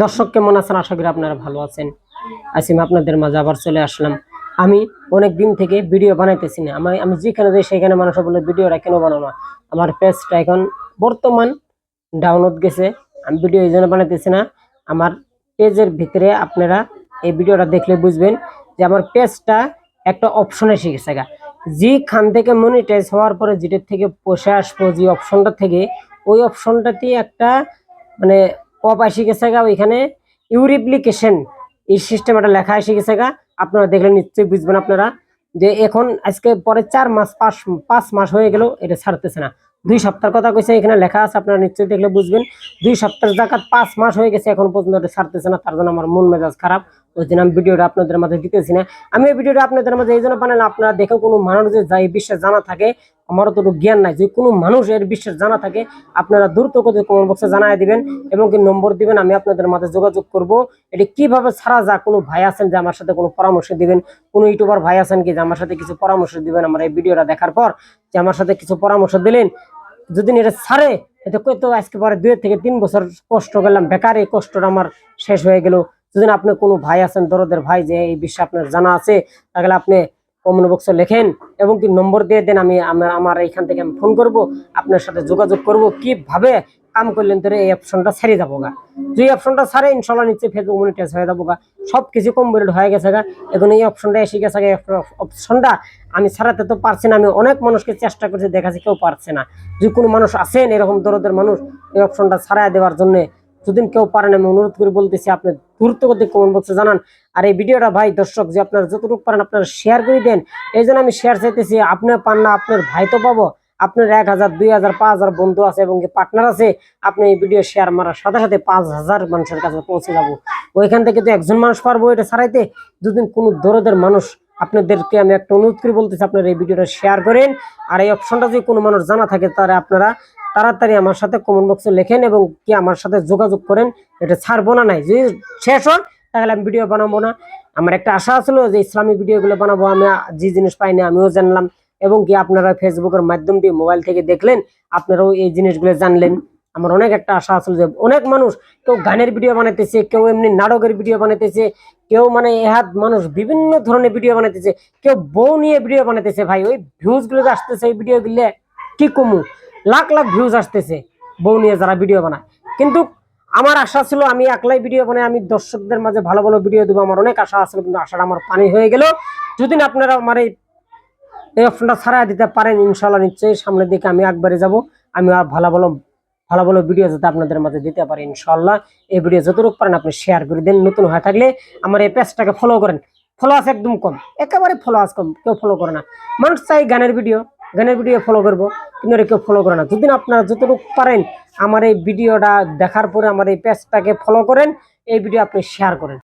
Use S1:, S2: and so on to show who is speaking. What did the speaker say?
S1: দর্শক কেমন আছেন? আশা করি আপনারা ভালো আছেন। আসিম আপনাদের মাঝে আবার চলে আসলাম। আমি অনেক দিন থেকে ভিডিও বানাইতেছি না। আমি যেখানে যাই সেখানে মানুষ বলে ভিডিওটা কেন বানানো না। আমার পেজটা এখন বর্তমান ডাউনলোড গেছে। আমি ভিডিও এই জন্য বানাইতেছি না। আমার পেজের ভিতরে আপনারা এই ভিডিওটা দেখলে বুঝবেন যে আমার পেজটা একটা অপশন এসে গেছে গা। যেখান থেকে মনিটাইজ হওয়ার পরে যেটার থেকে পয়সা আসবো, যে অপশনটা থেকে ওই অপশনটাতে একটা মানে পপ এসে গেছে গা। ওইখানে ইউরিপ্লিকেশন এই সিস্টেম একটা লেখা এসে গেছে গা। আপনারা দেখলে নিশ্চয়ই বুঝবেন আপনারা যে এখন আজকে পরে 4 মাস 5 মাস হয়ে গেল এটা ছাড়তেছে না। 2 সপ্তাহের কথা কইছে, এখানে লেখা আছে, আপনারা নিশ্চয়ই দেখলে বুঝবেন। 2 সপ্তাহ জাকাত 5 মাস হয়ে গেছে, এখন পর্যন্ত এটা ছাড়তেছে না। তার জন্য আমার মন মেজাজ খারাপ। ওই জন্য আমি ভিডিওটা আপনাদের মাঝে দিতেছি না। আমি এই ভিডিওটা আপনাদের মাঝে এই জন্য বানালাম, আপনারা দেখে কোনো মানুষ যে যাই বিশ্বাস জানা থাকে, আমারও তো জ্ঞান নাই, যে কোনো মানুষ এর বিশ্বাস জানা থাকে আপনারা দ্রুত করে কমেন্ট বক্সে জানাই দিবেন এবং কি নম্বর দিবেন। আমি আপনাদের মাঝে যোগাযোগ করব এটি কিভাবে ছাড়া যা। কোনো ভাই আছেন যে আমার সাথে কোনো পরামর্শ দিবেন, কোনো ইউটিউবার ভাই আছেন কি যে আমার সাথে কিছু পরামর্শ দিবেন আমার এই ভিডিওটা দেখার পর, যে আমার সাথে কিছু পরামর্শ দিলেন। যদি এটা ছাড়ে এটা তো আজকে পরে 2 থেকে 3 বছর কষ্ট করলাম, বেকার এই কষ্টটা আমার শেষ হয়ে গেল। যদি আপনি কোনো ভাই আছেন দরদের ভাই যে এই বিষয়ে আপনার জানা আছে, তাহলে আপনি কমেন্ট বক্সে লেখেন এবং কি নম্বর দিয়ে দেন। আমি আমার এইখান থেকে আমি ফোন করব, আপনার সাথে যোগাযোগ করব কিভাবে কাম করলেন তোরে এই অপশনটা ছেড়ে যাবো গা। যে অপশনটা ছাড়ে ইনশাল্লাহ নিচে ফেসবুক মনিটাইজ হয়ে যাবো গা। সবকিছু কমপ্লিট হয়ে গেছে গা। এখন এই অপশনটা এসে গেছে গা। অপশনটা আমি ছাড়াতে তো পারছি না। আমি অনেক মানুষকে চেষ্টা করছি, দেখাচ্ছি, কেউ পারছে না। যে কোনো মানুষ আছেন এরকম দরদের মানুষ এই অপশনটা ছাড়াই দেওয়ার জন্য, যদি কেউ পারেন আমি অনুরোধ করে বলতেছি আপনি দ্রুত গতিতে কমেন্ট বক্সে জানান। আর এই ভিডিওটা ভাই দর্শক যে আপনারা যতটুকু পারেন আপনারা শেয়ার করে দেন। এই জন্য আমি শেয়ার চাইতেছি। আপনি পান না, আপনার ভাই তো পাবো। আপনার 1000 2000 5000 বন্ধু আছে এবং পার্টনার আছে, আপনি এই ভিডিও শেয়ার মারার সাথে সাথে 5000 মানুষের কাছে পৌঁছে যাবো। ওইখান থেকে তো একজন মানুষ পারবো এটা ছাড়াইতে। দুদিন কোনো দরদের মানুষ, আপনাদেরকে আমি একটা অনুরোধ করে বলতেছি আপনারা এই ভিডিওটা শেয়ার করেন। আর এই অপশনটা যদি কোনো মানুষ জানা থাকে তাহলে আপনারা তাড়াতাড়ি আমার সাথে কমেন্ট বক্সে লেখেন এবং কি আমার সাথে যোগাযোগ করেন। এটা ছাড়বো না, নাই যদি শেষ হয় তাহলে আমি ভিডিও বানাবো না। আমার একটা আশা ছিল যে ইসলামী ভিডিওগুলো বানাবো। আমি যে জিনিস পাইনি আমিও জানলাম এবং কি আপনারা ফেসবুকের মাধ্যম দিয়ে মোবাইল থেকে দেখলেন, আপনারাও এই জিনিসগুলো জানলেন। আমার অনেক একটা আশা ছিল যে অনেক মানুষ, কেউ গানের ভিডিও বানাইতেছে, কেউ এমনি নাটকের ভিডিও বানাইতেছে, কেউ মানে এহাত মানুষ বিভিন্ন ধরনের ভিডিও বানাইতেছে, কেউ বউ নিয়ে ভিডিও বানাইতেছে। ভাই ওই ভিউজ গুলো আসতেছে এই ভিডিও গুলো কি কমু, লাখ লাখ ভিউজ আসতেছে বউ নিয়ে যারা ভিডিও বানায়। কিন্তু আমার আশা ছিল আমি একলাই ভিডিও বানাই, আমি দর্শকদের মাঝে ভালো ভালো ভিডিও দেবো, আমার অনেক আশা আছে। কিন্তু আশাটা আমার পানি হয়ে গেল। যদি আপনারা আমার এই অপশনটা ছাড়াই দিতে পারেন ইনশাল্লাহ নিশ্চয়ই সামনের দিকে আমি একবারে যাব। আমি আর ভালো ভালো ভিডিও যাতে আপনাদের মাঝে দিতে পারি ইনশাল্লাহ। এই ভিডিও যতটুকু পারেন আপনি শেয়ার করে দেন। নতুন হয়ে থাকলে আমার এই পেজটাকে ফলো করেন। ফলো আছে একদম কম, একেবারে ফলো আছে কম, কেউ ফলো করে না। মানুষ চাই গানের ভিডিও ফলো করবো, কিন্তু কেউ ফলো করে না। যদি আপনারা যতটুকু পারেন আমার এই ভিডিওটা দেখার পরে আমার এই পেজটাকে ফলো করেন, এই ভিডিও আপনি শেয়ার করেন।